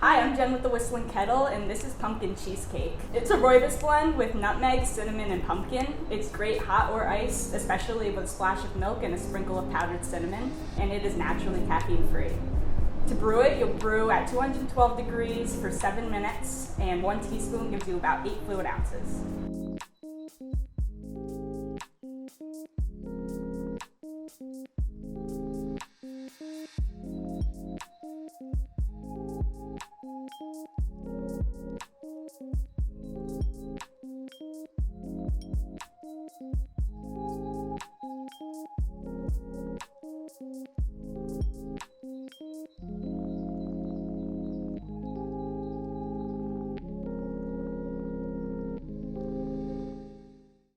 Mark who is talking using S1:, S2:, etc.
S1: Hi, I'm Jen with the Whistling Kettle, and this is Pumpkin Cheesecake. It's a rooibos blend with nutmeg, cinnamon, and pumpkin. It's great hot or iced, especially with a splash of milk and a sprinkle of powdered cinnamon, and it is naturally caffeine-free. To brew it, you'll brew at 212 degrees for 7 minutes, and 1 teaspoon gives you about 8 fluid ounces.